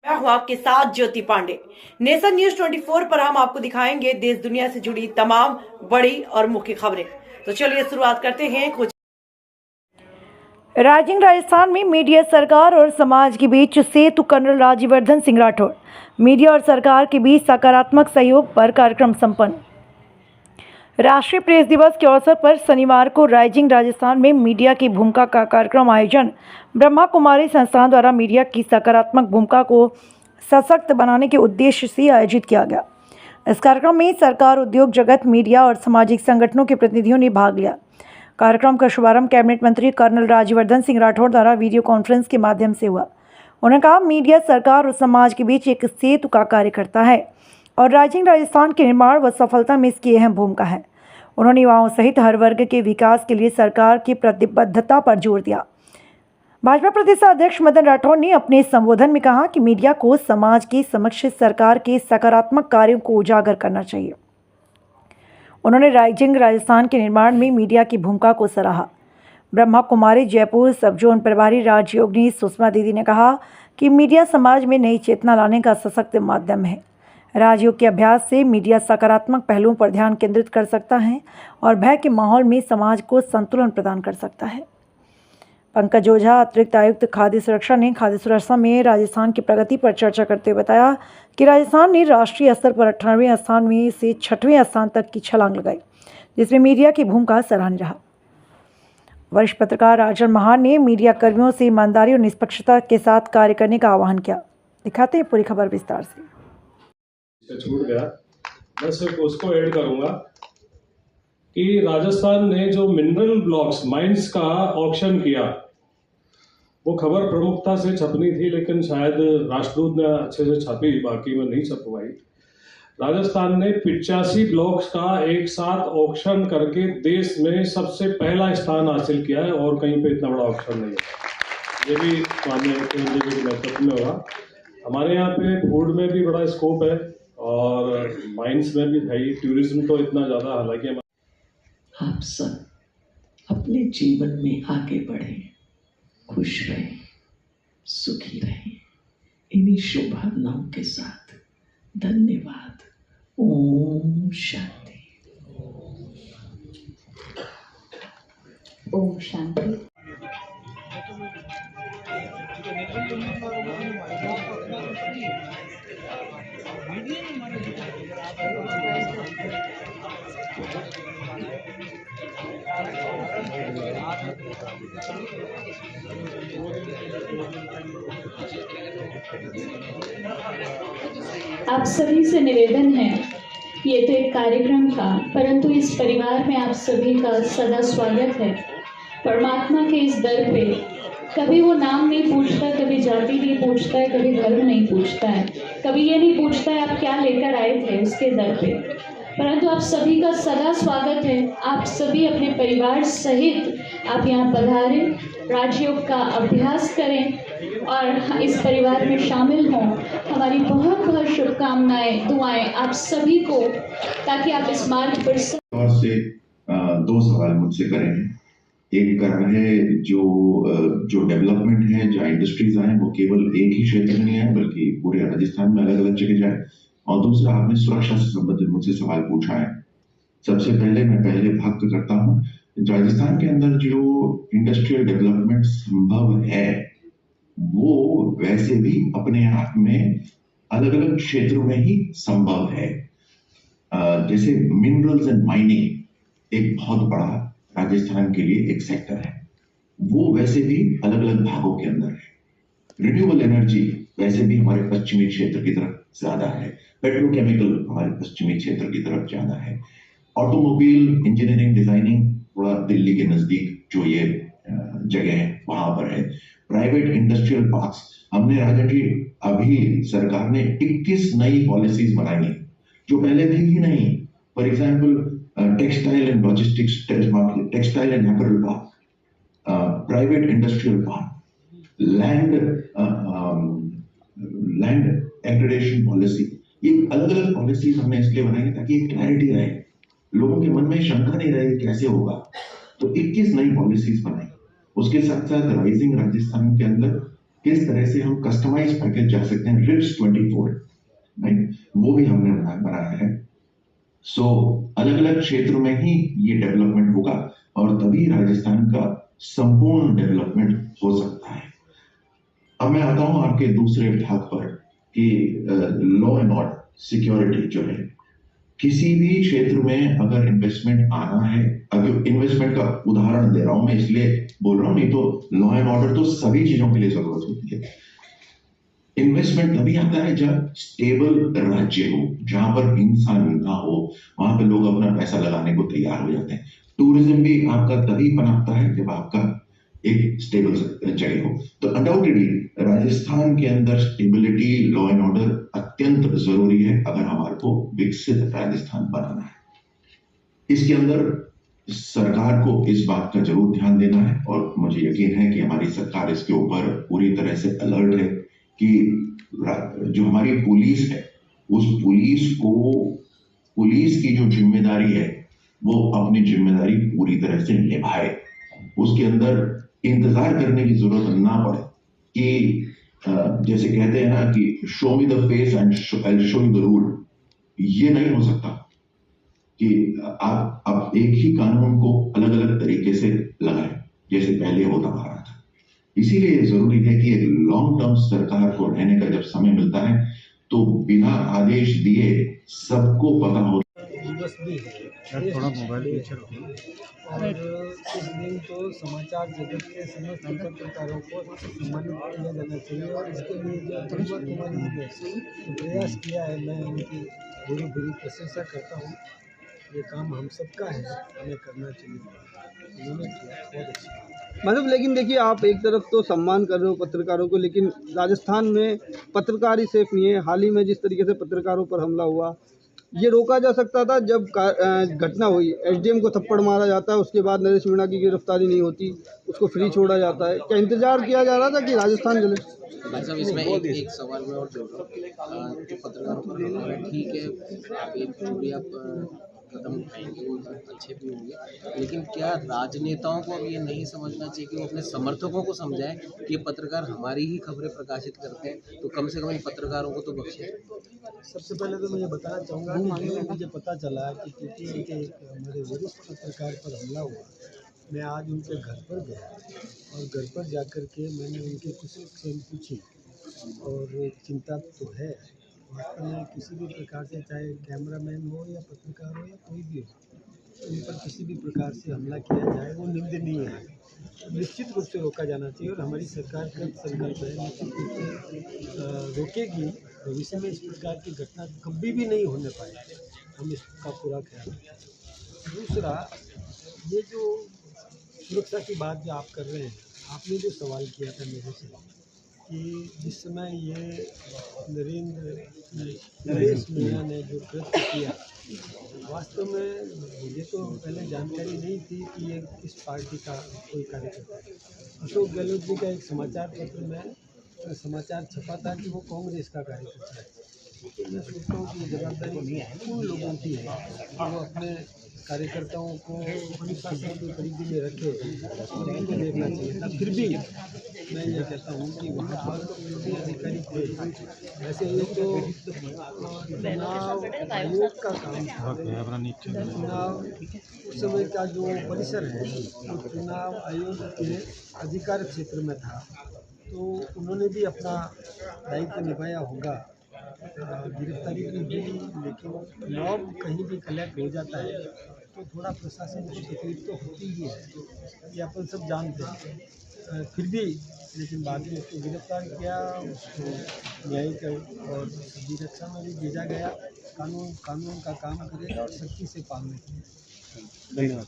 मैं हूं आपके साथ ज्योति पांडे। नेशन न्यूज 24 पर हम आपको दिखाएंगे देश दुनिया से जुड़ी तमाम बड़ी और मुख्य खबरें। तो चलिए शुरुआत करते हैं कुछ। राइजिंग राजस्थान में मीडिया, सरकार और समाज के बीच सेतु, कर्नल राज्यवर्धन सिंह राठौड़। मीडिया और सरकार के बीच सकारात्मक सहयोग पर कार्यक्रम संपन्न। राष्ट्रीय प्रेस दिवस के अवसर पर शनिवार को राइजिंग राजस्थान में मीडिया की भूमिका का कार्यक्रम आयोजन ब्रह्मा कुमारी संस्थान द्वारा मीडिया की सकारात्मक भूमिका को सशक्त बनाने के उद्देश्य से आयोजित किया गया। इस कार्यक्रम में सरकार, उद्योग जगत, मीडिया और सामाजिक संगठनों के प्रतिनिधियों ने भाग लिया। कार्यक्रम का शुभारंभ कैबिनेट मंत्री कर्नल राज्यवर्धन सिंह राठौड़ द्वारा वीडियो कॉन्फ्रेंस के माध्यम से हुआ। उन्होंने कहा, मीडिया सरकार और समाज के बीच एक सेतु का कार्य करता है और राइजिंग राजस्थान के निर्माण व सफलता में इसकी अहम भूमिका है। उन्होंने युवाओं सहित हर वर्ग के विकास के लिए सरकार की प्रतिबद्धता पर जोर दिया। भाजपा प्रदेश अध्यक्ष मदन राठौड़ ने अपने संबोधन में कहा कि मीडिया को समाज के समक्ष सरकार के सकारात्मक कार्यों को उजागर करना चाहिए। उन्होंने राइजिंग राजस्थान के निर्माण में मीडिया की भूमिका को सराहा। ब्रह्मा कुमारी जयपुर सब जोन प्रभारी राजयोगिनी सुषमा दीदी ने कहा कि मीडिया समाज में नई चेतना लाने का सशक्त माध्यम है। राजयोग के अभ्यास से मीडिया सकारात्मक पहलुओं पर ध्यान केंद्रित कर सकता है और भय के माहौल में समाज को संतुलन प्रदान कर सकता है। पंकज ओझा, अतिरिक्त आयुक्त खाद्य सुरक्षा, ने खाद्य सुरक्षा में राजस्थान की प्रगति पर चर्चा करते हुए बताया कि राजस्थान ने राष्ट्रीय स्तर पर 18वें स्थान में से 6वें स्थान तक की छलांग लगाई, जिसमें मीडिया की भूमिका सराहनीय रहा। वरिष्ठ पत्रकार राजन महान ने मीडिया कर्मियों से ईमानदारी और निष्पक्षता के साथ कार्य करने का आह्वान किया। दिखाते हैं पूरी खबर विस्तार से। छूट गया, मैं सिर्फ उसको ऐड करूंगा कि राजस्थान ने जो मिनरल ब्लॉक्स माइंस का ऑक्शन किया, वो खबर प्रमुखता से छपनी थी, लेकिन शायद राष्ट्रदूत ने अच्छे से छापी, बाकी में नहीं छपवाई। राजस्थान ने 85 ब्लॉक्स का एक साथ ऑक्शन करके देश में सबसे पहला स्थान हासिल किया है और कहीं पे इतना बड़ा ऑक्शन नहीं है। ये भी माननीय मुख्यमंत्री जी के नेतृत्व में हुआ। हमारे यहाँ पे फूड में भी बड़ा स्कोप है और माइंस में भी भाई टूरिज्म तो इतना ज़्यादा, हालांकि आप सब अपने जीवन में आगे बढ़ें, खुश रहें, सुखी रहें। इन्हीं शुभकामनाओं के साथ धन्यवाद। ओम शांति। ओम शांति। आप सभी से निवेदन है, ये तो एक कार्यक्रम था, परंतु इस परिवार में आप सभी का सदा स्वागत है। परमात्मा के इस दर पे कभी वो नाम नहीं पूछता, कभी जाति नहीं पूछता है, कभी धर्म नहीं पूछता है, कभी ये नहीं पूछता है आप क्या लेकर आए थे उसके दर पे, परंतु आप सभी का सदा स्वागत है। आप सभी अपने परिवार सहित आप यहाँ पधारें, राजयोग का अभ्यास करें और इस परिवार में शामिल हों। हमारी बहुत बहुत शुभकामनाएं, दुआएं आप सभी को, ताकि आप इस मार्ग पर से 2 सवाल मुझसे करेंगे। एक कर रहे हैं जो डेवलपमेंट है, जो इंडस्ट्रीज आए, वो केवल एक ही क्षेत्र में नहीं है बल्कि पूरे राजस्थान में अलग अलग जगह जाए। और दूसरा, आपने सुरक्षा से संबंधित मुझसे सवाल पूछा है। सबसे पहले मैं भाग करता हूँ, राजस्थान के अंदर जो इंडस्ट्रियल डेवलपमेंट संभव है वो वैसे भी अपने आप में अलग अलग क्षेत्रों में ही संभव है। जैसे मिनरल्स एंड माइनिंग एक बहुत बड़ा राजस्थान के लिए एक सेक्टर है, वो वैसे भी अलग अलग भागों के अंदर है। रिन्यूएबल एनर्जी वैसे भी हमारे पश्चिमी क्षेत्र की तरफ ज्यादा है, पेट्रोकेमिकल हमारे पश्चिमी क्षेत्र की तरफ ज्यादा है, ऑटोमोबाइल इंजीनियरिंग डिजाइनिंग थोड़ा दिल्ली के नजदीक जो ये जगह है वहां पर है। प्राइवेट इंडस्ट्रियल पार्क्स, हमने राजा जी अभी सरकार ने 21 नई पॉलिसीज बनाई है जो पहले थी ही नहीं। For example textile and logistics, textile and apparel park, private industrial park, land accreditation policy, ये अलग अलग पॉलिसीज हमने इसलिए बनाई ताकि एक क्लैरिटी रहे, लोगों के मन में शंका नहीं रहे कैसे होगा। तो 21 नई पॉलिसीज बनाई। उसके साथ साथ राइजिंग राजस्थान के अंदर किस तरह से हम कस्टमाइज पैकेज जा सकते हैं, रिच Eclipse 24, राइट, वो भी हमने बनाया है। सो अलग अलग क्षेत्र में ही ये डेवलपमेंट होगा और तभी राजस्थान का संपूर्ण डेवलपमेंट हो सकता है। अब मैं आता हूं आपके दूसरे भाग पर कि लॉ एंड ऑर्डर, सिक्योरिटी जो है, किसी भी क्षेत्र में अगर इन्वेस्टमेंट आना है, अगर इन्वेस्टमेंट का उदाहरण दे रहा हूं मैं इसलिए बोल रहा हूं, नहीं तो लॉ एंड ऑर्डर तो सभी चीजों के लिए जरूरत होती है। इन्वेस्टमेंट तभी आता है जब स्टेबल राज्य हो, जहां पर हिंसा ना हो, वहां पे लोग अपना पैसा लगाने को तैयार हो जाते हैं। टूरिज्म भी आपका तभी पनपता है जब आपका एक स्टेबल जगह हो। तो अनडाउटेडली राजस्थान के अंदर स्टेबिलिटी, लॉ एंड ऑर्डर अत्यंत जरूरी है अगर हमारे को विकसित राजस्थान बनाना है। इसके अंदर सरकार को इस बात का जरूर ध्यान देना है और मुझे यकीन है कि हमारी सरकार इसके ऊपर पूरी तरह से अलर्ट है कि जो हमारी पुलिस है, उस पुलिस की जो जिम्मेदारी है वो अपनी जिम्मेदारी पूरी तरह से निभाए। उसके अंदर इंतजार करने की जरूरत ना पड़े कि जैसे कहते हैं ना कि show me the face and I show you the rule. ये नहीं हो सकता कि आप एक ही कानून को अलग अलग तरीके से लगाएं जैसे पहले होता आ रहा था। इसीलिए जरूरी है कि एक लॉन्ग टर्म सरकार को रहने का जब समय मिलता है तो बिना आदेश दिए सबको पता हो। दिवस भी है थोड़ा मोबाइल पीछे रखो। और इस दिन तो समाचार जगत के समस्त पत्रकारों को सम्मानित किया जाना चाहिए और इसके लिए जो धन्यवाद तुम्हारी ने प्रयास किया है, मैं उनकी पूरी पूरी प्रशंसा करता हूँ। ये काम हम सबका है, हमें करना चाहिए, उन्होंने किया बहुत अच्छा। मतलब लेकिन देखिए, आप एक तरफ तो सम्मान कर रहे हो पत्रकारों को, लेकिन राजस्थान में पत्रकार ही सेफ नहीं है। हाल ही में जिस तरीके से पत्रकारों पर हमला हुआ, ये रोका जा सकता था जब घटना हुई। एसडीएम को थप्पड़ मारा जाता है, उसके बाद नरेश मीणा की गिरफ्तारी नहीं होती, उसको फ्री छोड़ा जाता है। क्या इंतजार किया जा रहा था कि राजस्थान जले? भाई साहब, इसमें एक सवाल में और जोड़ रहा हूँ। जो पत्रकारों पर हमला है, ठीक है, आप एक जो भी आप कदम उठाएंगे वो अच्छे भी होंगे, लेकिन क्या राजनेताओं को अब ये नहीं समझना चाहिए कि वो अपने समर्थकों को समझाएं कि ये पत्रकार हमारी ही खबरें प्रकाशित करते हैं, तो कम से कम इन पत्रकारों को तो बख्शें। सबसे पहले तो मैं ये बताना चाहूँगा कि मुझे पता चला कि पीटीआई के हमारे वरिष्ठ पत्रकार पर हमला हुआ, मैं आज उनके घर पर गया और घर पर जाकर के मैंने उनकी कुशल पूछी और चिंता तो है। वास्तव में किसी भी प्रकार से, चाहे कैमरामैन हो या पत्रकार हो या कोई भी हो, उन पर किसी भी प्रकार से हमला किया जाए वो निंदनीय है, निश्चित रूप से रोका जाना चाहिए। और हमारी सरकार का संकल्प है निश्चित रूप से रोकेगी, भविष्य में इस प्रकार की घटना कभी भी नहीं होने पाए, हम इसका पूरा ख्याल रखें। दूसरा, ये जो सुरक्षा की बात जो आप कर रहे हैं, आपने जो सवाल किया था मेरे से कि जिस समय ये नरेश मीणा ने जो कृत्य किया, वास्तव में मुझे तो पहले जानकारी नहीं थी कि ये किस पार्टी का कोई कार्यकर्ता है। अशोक गहलोत जी का एक समाचार पत्र में समाचार छपा था कि वो कांग्रेस का कार्यकर्ता है। तो मैं सोचता हूँ कि ये जवाबदारी उन लोगों की है कि वो अपने कार्यकर्ताओं को अनुशासन की परिधि में रखे और उनको देखना चाहिए था। फिर भी मैं ये कहता हूँ कि वहाँ पर जो अधिकारी थे, वैसे ये तो चुनाव आयोग का काम था। चुनाव उस समय का जो परिसर है वो चुनाव आयोग के अधिकार क्षेत्र में था, तो उन्होंने भी अपना दायित्व निभाया होगा। गिरफ्तारी भी हुई, लेकिन मॉब कहीं भी कलेक्ट हो जाता है तो थोड़ा प्रशासन को तकलीफ तो होती ही है, ये अपन सब जानते हैं। फिर भी लेकिन बाद में उसको गिरफ्तार किया, उसको न्यायिक और अभिरक्षा में भी भेजा गया। कानून का काम करेगा और सख्ती से पालना चाहिए। धन्यवाद।